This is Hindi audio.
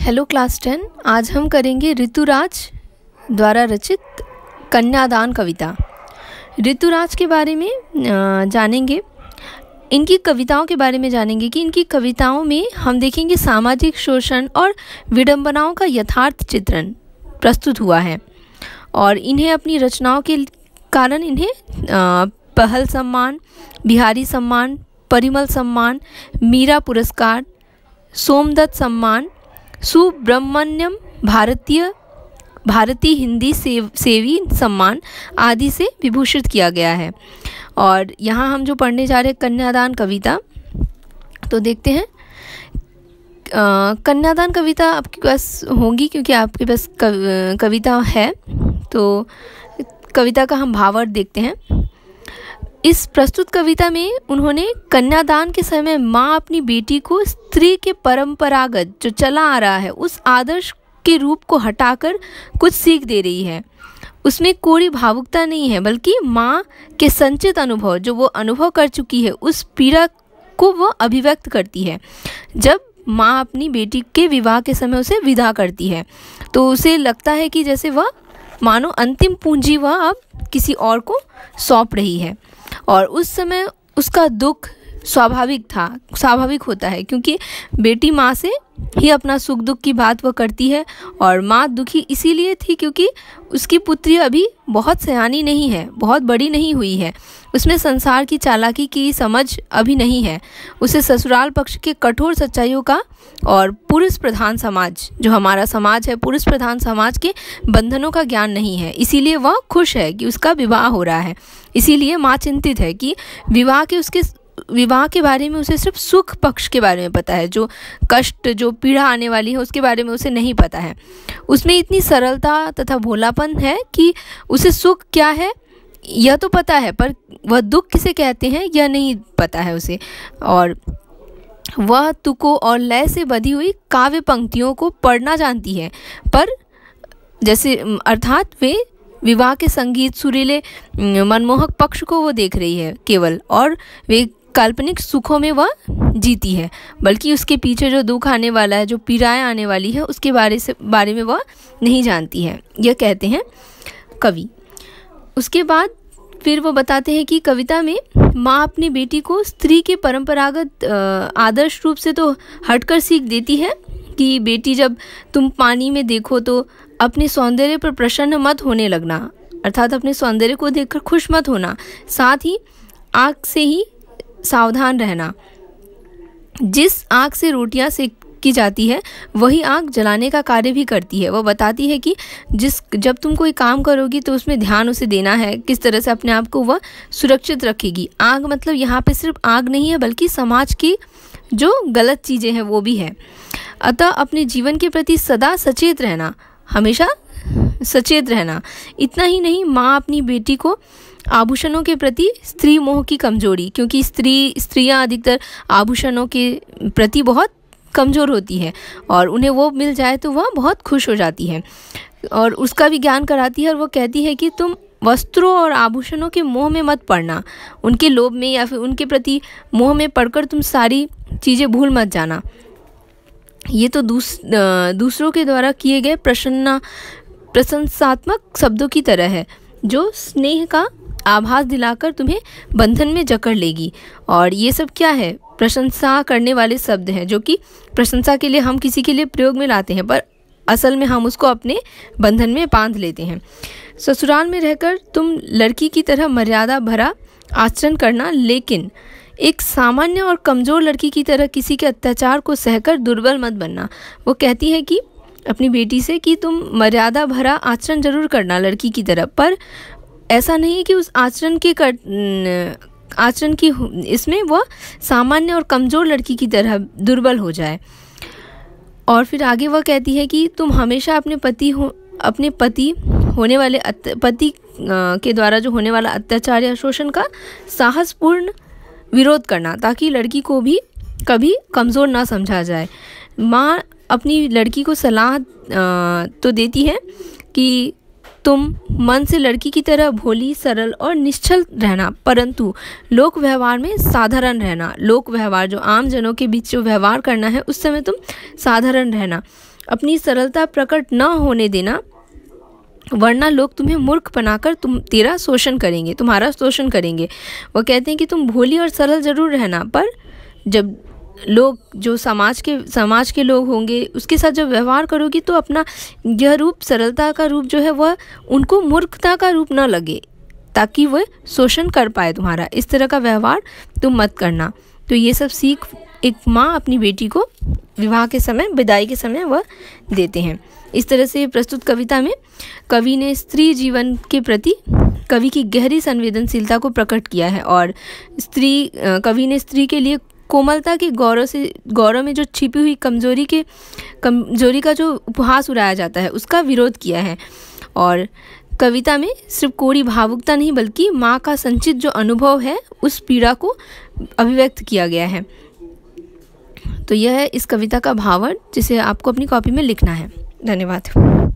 Hello class 10। आज हम करेंगे ऋतुराज द्वारा रचित कन्यादान कविता। ऋतुराज के बारे में जानेंगे, इनकी कविताओं के बारे में जानेंगे कि इनकी कविताओं में हम देखेंगे सामाजिक शोषण और विडंबनाओं का यथार्थ चित्रण प्रस्तुत हुआ है और इन्हें अपनी रचनाओं के कारण इन्हें पहल सम्मान, बिहारी सम्मान, परिमल सम्मान, मीरा पुरस्कार, सोमदत्त सम्मान, सुब्रमण्यम भारतीय हिंदी सेवी सम्मान आदि से विभूषित किया गया है। और यहाँ हम जो पढ़ने जा रहे हैं कन्यादान कविता, तो देखते हैं। कन्यादान कविता आपके पास होंगी क्योंकि आपके पास कविता है, तो कविता का हम भावार्थ देखते हैं। इस प्रस्तुत कविता में उन्होंने कन्यादान के समय माँ अपनी बेटी को स्त्री के परंपरागत जो चला आ रहा है उस आदर्श के रूप को हटाकर कुछ सीख दे रही है। उसमें कोई भावुकता नहीं है, बल्कि माँ के संचित अनुभव जो वो अनुभव कर चुकी है उस पीड़ा को वो अभिव्यक्त करती है। जब माँ अपनी बेटी के विवाह के समय उसे विदा करती है तो उसे लगता है कि जैसे वह मानो अंतिम पूंजी वह अब किसी और को सौंप रही है, और उस समय उसका दुख स्वाभाविक होता है क्योंकि बेटी माँ से ही अपना सुख दुख की बात वह करती है। और माँ दुखी इसीलिए थी क्योंकि उसकी पुत्री अभी बहुत सयानी नहीं है, बहुत बड़ी नहीं हुई है, उसमें संसार की चालाकी की समझ अभी नहीं है, उसे ससुराल पक्ष के कठोर सच्चाइयों का और पुरुष प्रधान समाज जो हमारा समाज है, पुरुष प्रधान समाज के बंधनों का ज्ञान नहीं है। इसीलिए वह खुश है कि उसका विवाह हो रहा है। इसीलिए माँ चिंतित है कि विवाह के बारे में उसे सिर्फ सुख पक्ष के बारे में पता है, जो कष्ट जो पीड़ा आने वाली है उसके बारे में उसे नहीं पता है। उसमें इतनी सरलता तथा भोलापन है कि उसे सुख क्या है यह तो पता है, पर वह दुख किसे कहते हैं यह नहीं पता है उसे। और वह तुकों और लय से बधी हुई काव्य पंक्तियों को पढ़ना जानती है, पर जैसे अर्थात वे विवाह के संगीत सुरीले मनमोहक पक्ष को वो देख रही है केवल, और वे काल्पनिक सुखों में वह जीती है, बल्कि उसके पीछे जो दुख आने वाला है, जो पीड़ाएं आने वाली है उसके बारे में वह नहीं जानती है, यह कहते हैं कवि। उसके बाद फिर वो बताते हैं कि कविता में माँ अपनी बेटी को स्त्री के परंपरागत आदर्श रूप से तो हटकर सीख देती है कि बेटी जब तुम पानी में देखो तो अपने सौंदर्य पर प्रसन्न मत होने लगना, अर्थात अपने सौंदर्य को देखकर खुश मत होना, साथ ही आग से ही सावधान रहना। जिस आग से रोटियां सेकी जाती है वही आग जलाने का कार्य भी करती है। वह बताती है कि जब तुम कोई काम करोगी तो उसमें ध्यान उसे देना है, किस तरह से अपने आप को वह सुरक्षित रखेगी। आग मतलब यहाँ पे सिर्फ आग नहीं है, बल्कि समाज की जो गलत चीज़ें हैं वो भी है। अतः अपने जीवन के प्रति सदा सचेत रहना, हमेशा सचेत रहना। इतना ही नहीं, माँ अपनी बेटी को आभूषणों के प्रति स्त्री मोह की कमजोरी, क्योंकि स्त्रियां अधिकतर आभूषणों के प्रति बहुत कमज़ोर होती है और उन्हें वो मिल जाए तो वह बहुत खुश हो जाती है, और उसका भी ज्ञान कराती है। और वो कहती है कि तुम वस्त्रों और आभूषणों के मोह में मत पड़ना, उनके लोभ में या फिर उनके प्रति मोह में पड़कर तुम सारी चीज़ें भूल मत जाना। ये तो दूसरों के द्वारा किए गए प्रशंसात्मक शब्दों की तरह है, जो स्नेह का आभास दिलाकर तुम्हें बंधन में जकड़ लेगी। और ये सब क्या है? प्रशंसा करने वाले शब्द हैं, जो कि प्रशंसा के लिए हम किसी के लिए प्रयोग में लाते हैं, पर असल में हम उसको अपने बंधन में बांध लेते हैं। ससुराल में रहकर तुम लड़की की तरह मर्यादा भरा आचरण करना, लेकिन एक सामान्य और कमज़ोर लड़की की तरह किसी के अत्याचार को सहकर दुर्बल मत बनना। वो कहती है कि अपनी बेटी से कि तुम मर्यादा भरा आचरण जरूर करना लड़की की तरह, पर ऐसा नहीं है कि उस आचरण की इसमें वह सामान्य और कमज़ोर लड़की की तरह दुर्बल हो जाए। और फिर आगे वह कहती है कि तुम हमेशा अपने पति के द्वारा जो होने वाला अत्याचार या शोषण का साहसपूर्ण विरोध करना, ताकि लड़की को भी कभी कमज़ोर ना समझा जाए। माँ अपनी लड़की को सलाह तो देती है कि तुम मन से लड़की की तरह भोली, सरल और निश्चल रहना, परंतु लोक व्यवहार में साधारण रहना। लोक व्यवहार, जो आम जनों के बीच जो व्यवहार करना है, उस समय तुम साधारण रहना। अपनी सरलता प्रकट न होने देना, वरना लोग तुम्हें मूर्ख बनाकर तुम्हारा शोषण करेंगे। वो कहते हैं कि तुम भोली और सरल जरूर रहना, पर जब लोग, जो समाज के लोग होंगे, उसके साथ जब व्यवहार करोगी तो अपना यह रूप, सरलता का रूप जो है वह उनको मूर्खता का रूप न लगे, ताकि वह शोषण कर पाए तुम्हारा। इस तरह का व्यवहार तुम मत करना। तो ये सब सीख एक माँ अपनी बेटी को विवाह के समय, विदाई के समय वह देते हैं। इस तरह से प्रस्तुत कविता में कवि ने स्त्री जीवन के प्रति कवि की गहरी संवेदनशीलता को प्रकट किया है, और कवि ने स्त्री के लिए कोमलता के गौरव में जो छिपी हुई कमजोरी का जो उपहास उड़ाया जाता है, उसका विरोध किया है। और कविता में सिर्फ कोरी भावुकता नहीं, बल्कि माँ का संचित जो अनुभव है, उस पीड़ा को अभिव्यक्त किया गया है। तो यह है इस कविता का भावार्थ, जिसे आपको अपनी कॉपी में लिखना है। धन्यवाद।